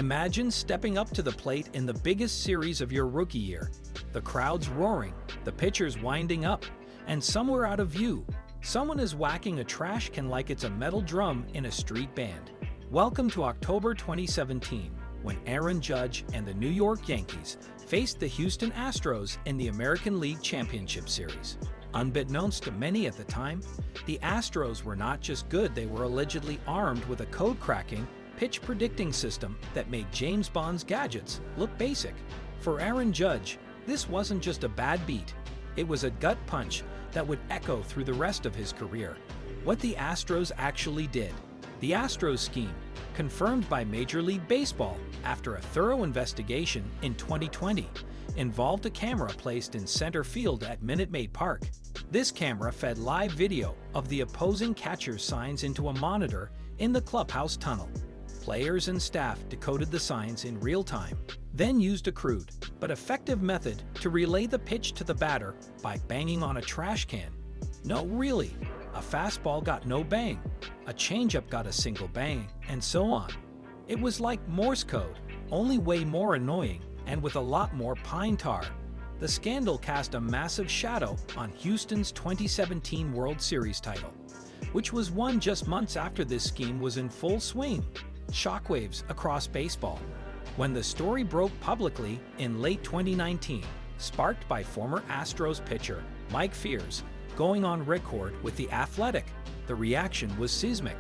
Imagine stepping up to the plate in the biggest series of your rookie year. The crowd's roaring, the pitcher's winding up, and somewhere out of view, someone is whacking a trash can like it's a metal drum in a street band. Welcome to October 2017, when Aaron Judge and the New York Yankees faced the Houston Astros in the American League Championship Series. Unbeknownst to many at the time, the Astros were not just good, they were allegedly armed with a code-cracking, pitch-predicting system that made James Bond's gadgets look basic. For Aaron Judge, this wasn't just a bad beat, it was a gut punch that would echo through the rest of his career. What the Astros actually did. The Astros scheme, confirmed by Major League Baseball after a thorough investigation in 2020, involved a camera placed in center field at Minute Maid Park. This camera fed live video of the opposing catcher's signs into a monitor in the clubhouse tunnel. Players and staff decoded the signs in real time, then used a crude but effective method to relay the pitch to the batter by banging on a trash can. No, really, a fastball got no bang, a changeup got a single bang, and so on. It was like Morse code, only way more annoying and with a lot more pine tar. The scandal cast a massive shadow on Houston's 2017 World Series title, which was won just months after this scheme was in full swing. Shockwaves across baseball. When the story broke publicly in late 2019, sparked by former Astros pitcher Mike Fears going on record with The Athletic, the reaction was seismic.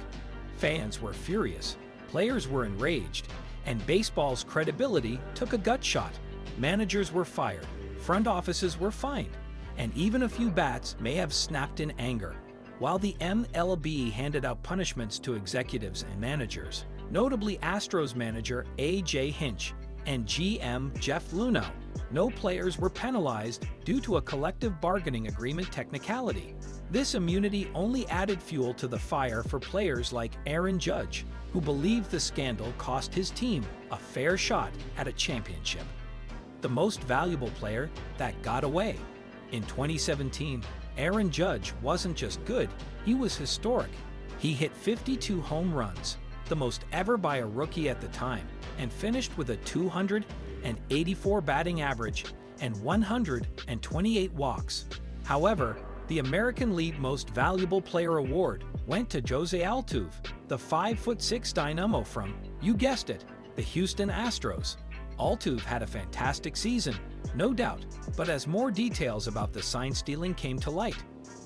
Fans were furious, players were enraged, and baseball's credibility took a gut shot. Managers were fired, front offices were fined, and even a few bats may have snapped in anger. While the MLB handed out punishments to executives and managers, notably Astros manager A.J. Hinch and GM Jeff Luhnow, no players were penalized due to a collective bargaining agreement technicality. This immunity only added fuel to the fire for players like Aaron Judge, who believed the scandal cost his team a fair shot at a championship. The most valuable player that got away. In 2017, Aaron Judge wasn't just good, he was historic. He hit 52 home runs, the most ever by a rookie at the time, and finished with a 284 batting average and 128 walks. However, the American League Most Valuable Player award went to Jose Altuve, the 5'6" dynamo from, you guessed it, the Houston Astros. Altuve had a fantastic season, no doubt, but as more details about the sign stealing came to light,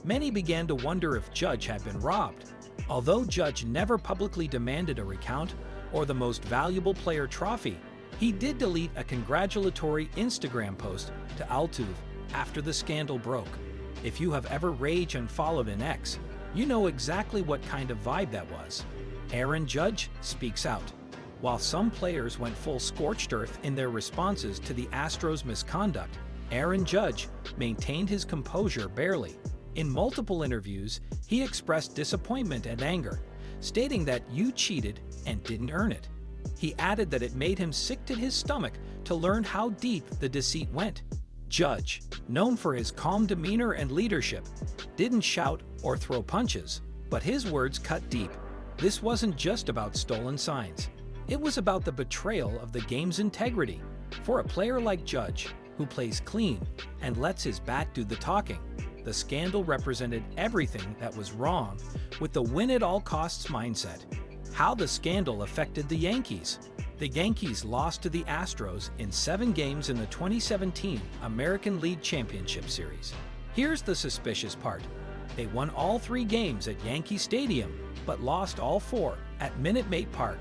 many began to wonder if Judge had been robbed. Although Judge never publicly demanded a recount or the Most Valuable Player trophy, he did delete a congratulatory Instagram post to Altuve after the scandal broke. If you have ever rage and followed an ex, you know exactly what kind of vibe that was. Aaron Judge speaks out. While some players went full scorched earth in their responses to the Astros' misconduct, Aaron Judge maintained his composure barely. In multiple interviews, he expressed disappointment and anger, stating that you cheated and didn't earn it. He added that it made him sick to his stomach to learn how deep the deceit went. Judge, known for his calm demeanor and leadership, didn't shout or throw punches, but his words cut deep. This wasn't just about stolen signs. It was about the betrayal of the game's integrity. For a player like Judge, who plays clean and lets his bat do the talking, the scandal represented everything that was wrong with the win-at-all-costs mindset. How the scandal affected the Yankees. The Yankees lost to the Astros in 7 games in the 2017 American League Championship Series. Here's the suspicious part. They won all 3 games at Yankee Stadium, but lost all 4 at Minute Maid Park.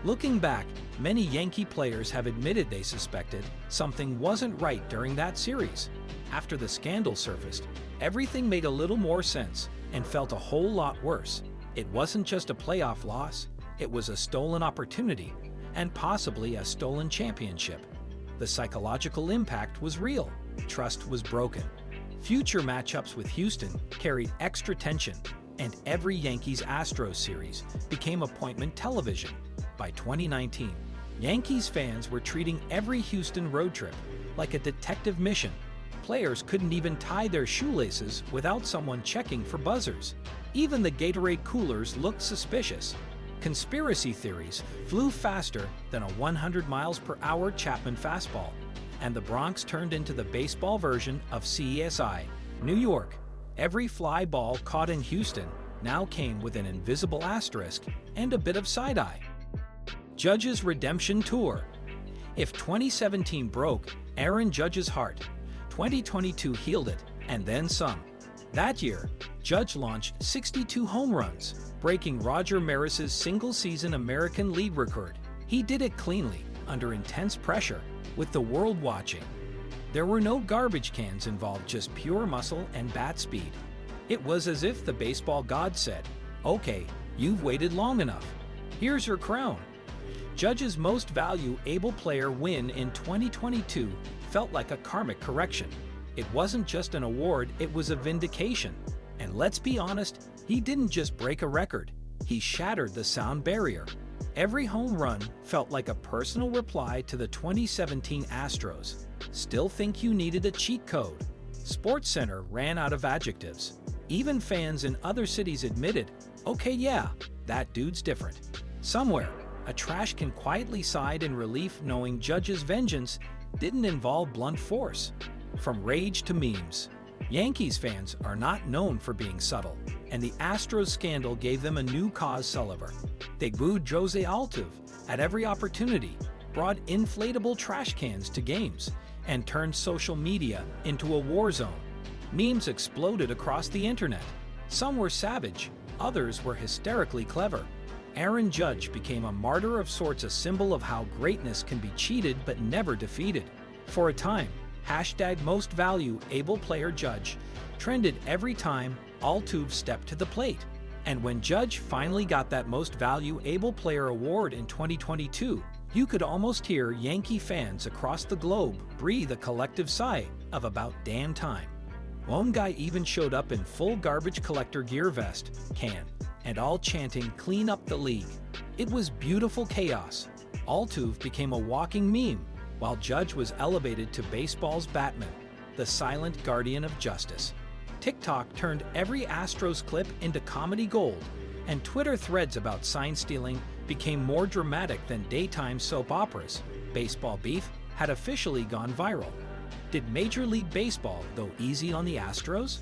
Looking back, many Yankee players have admitted they suspected something wasn't right during that series. After the scandal surfaced, everything made a little more sense and felt a whole lot worse. It wasn't just a playoff loss, it was a stolen opportunity and possibly a stolen championship. The psychological impact was real. Trust was broken. Future matchups with Houston carried extra tension, and every Yankees-Astros series became appointment television. By 2019, Yankees fans were treating every Houston road trip like a detective mission. Players couldn't even tie their shoelaces without someone checking for buzzers. Even the Gatorade coolers looked suspicious. Conspiracy theories flew faster than a 100 miles per hour Chapman fastball, and the Bronx turned into the baseball version of CSI. New York. Every fly ball caught in Houston now came with an invisible asterisk and a bit of side-eye. Judge's redemption tour. If 2017 broke Aaron Judge's heart, 2022 healed it, and then some. That year, Judge launched 62 home runs, breaking Roger Maris's single-season American League record. He did it cleanly, under intense pressure, with the world watching. There were no garbage cans involved, just pure muscle and bat speed. It was as if the baseball god said, "Okay, you've waited long enough. Here's your crown." Judge's most valuable player win in 2022 felt like a karmic correction. It wasn't just an award, it was a vindication. And let's be honest, he didn't just break a record, he shattered the sound barrier. Every home run felt like a personal reply to the 2017 Astros. Still think you needed a cheat code? SportsCenter ran out of adjectives. Even fans in other cities admitted, okay, yeah, that dude's different. Somewhere, a trash can quietly sighed in relief knowing Judge's vengeance didn't involve blunt force. From rage to memes, Yankees fans are not known for being subtle, and the Astros scandal gave them a new cause celebre. They booed Jose Altuve at every opportunity, brought inflatable trash cans to games, and turned social media into a war zone. Memes exploded across the internet. Some were savage, others were hysterically clever. Aaron Judge became a martyr of sorts, a symbol of how greatness can be cheated but never defeated. For a time, #MostValuable Player Judge trended every time Altuve stepped to the plate. And when Judge finally got that Most Valuable Player award in 2022, you could almost hear Yankee fans across the globe breathe a collective sigh of about damn time. One guy even showed up in full garbage collector gear vest, can, and all chanting "Clean up the league." It was beautiful chaos. Altuve became a walking meme, while Judge was elevated to baseball's Batman, the silent guardian of justice. TikTok turned every Astros clip into comedy gold, and Twitter threads about sign stealing became more dramatic than daytime soap operas. Baseball beef had officially gone viral. Did Major League Baseball go easy on the Astros?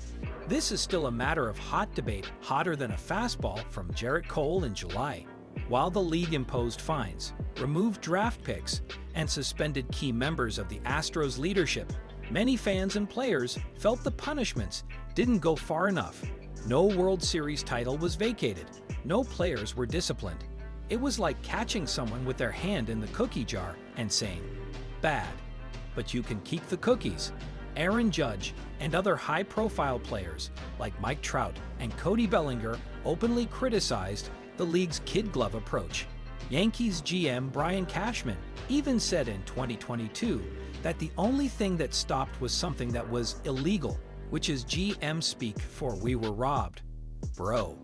This is still a matter of hot debate, hotter than a fastball from Jarrett Cole in July. While the league imposed fines, removed draft picks, and suspended key members of the Astros leadership, many fans and players felt the punishments didn't go far enough. No World Series title was vacated. No players were disciplined. It was like catching someone with their hand in the cookie jar and saying, "Bad, but you can keep the cookies." Aaron Judge and other high-profile players like Mike Trout and Cody Bellinger openly criticized the league's kid glove approach. Yankees GM Brian Cashman even said in 2022 that the only thing that stopped was something that was illegal, which is GM speak for "we were robbed." Bro.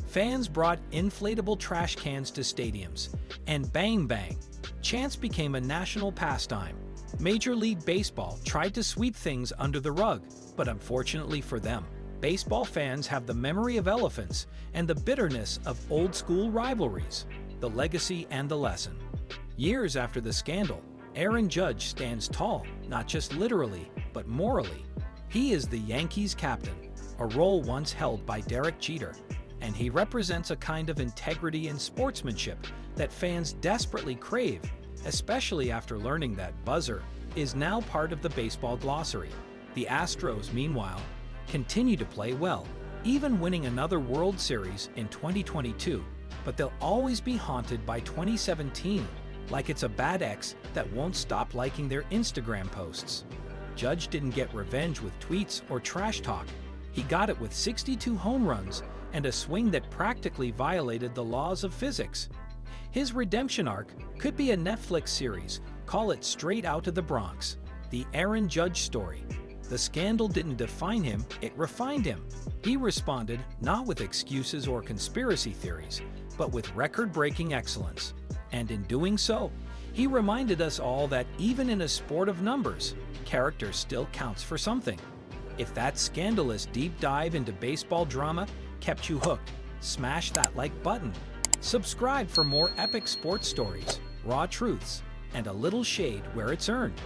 Fans brought inflatable trash cans to stadiums, and bang bang, chants became a national pastime. Major League Baseball tried to sweep things under the rug, but unfortunately for them, baseball fans have the memory of elephants and the bitterness of old-school rivalries, the legacy and the lesson. Years after the scandal, Aaron Judge stands tall, not just literally, but morally. He is the Yankees captain, a role once held by Derek Jeter, and he represents a kind of integrity and sportsmanship that fans desperately crave, especially after learning that buzzer is now part of the baseball glossary. The Astros, meanwhile, continue to play well, even winning another World Series in 2022, but they'll always be haunted by 2017, like it's a bad ex that won't stop liking their Instagram posts. Judge didn't get revenge with tweets or trash talk. He got it with 62 home runs and a swing that practically violated the laws of physics. His redemption arc could be a Netflix series. Call it Straight Out of the Bronx, the Aaron Judge story. The scandal didn't define him, it refined him. He responded not with excuses or conspiracy theories, but with record-breaking excellence. And in doing so, he reminded us all that even in a sport of numbers, character still counts for something. If that scandalous deep dive into baseball drama kept you hooked, smash that like button. Subscribe for more epic sports stories, raw truths, and a little shade where it's earned.